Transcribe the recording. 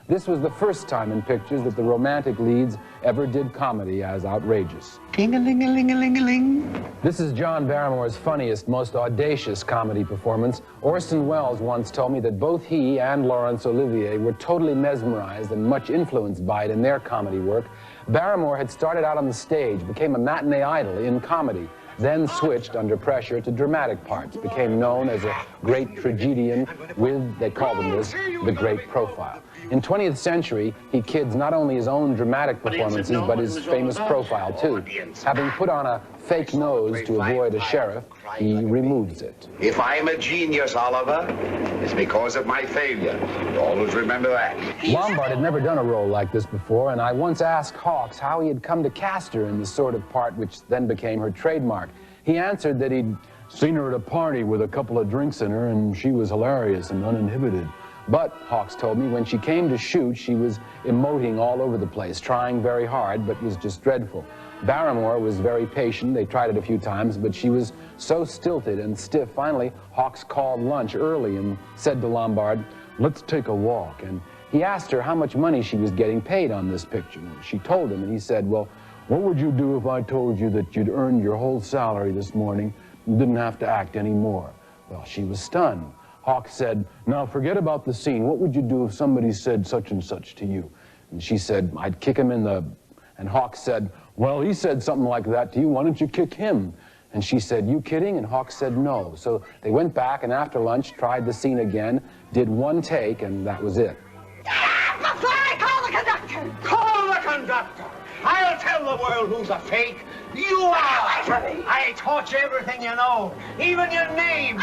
This was the first time in pictures that the romantic leads ever did comedy as outrageous. Ting-a-ling-a-ling-a-ling-a-ling. This is John Barrymore's funniest, most audacious comedy performance. Orson Welles once told me that both he and Laurence Olivier were totally mesmerized and much influenced by it in their comedy work. Barrymore had started out on the stage, became a matinee idol in comedy, then switched under pressure to dramatic parts, became known as a great tragedian with, they called him this, the great profile. In 20th Century, he kids not only his own dramatic performances, but his famous profile, too. Having put on a fake nose to avoid a sheriff, he removes it. If I'm a genius, Oliver, it's because of my failure. Always remember that. Lombard had never done a role like this before, and I once asked Hawks how he had come to cast her in the sort of part which then became her trademark. He answered that he'd seen her at a party with a couple of drinks in her, and she was hilarious and uninhibited. But, Hawks told me, when she came to shoot, she was emoting all over the place, trying very hard, but was just dreadful. Barrymore was very patient. They tried it a few times, but she was so stilted and stiff. Finally, Hawks called lunch early and said to Lombard, "Let's take a walk." And he asked her how much money she was getting paid on this picture. She told him, and he said, "Well, what would you do if I told you that you'd earned your whole salary this morning and didn't have to act anymore?" Well, she was stunned. Hawks said, "Now forget about the scene. What would you do if somebody said such and such to you?" And she said, "I'd kick him in the..." And Hawks said, "Well, he said something like that to you. Why don't you kick him?" And she said, "You kidding?" And Hawks said, "No." So they went back and after lunch tried the scene again, did one take, and that was it. Call the conductor! Call the conductor! I'll tell the world who's a fake. You are! I taught you everything you know, even your name.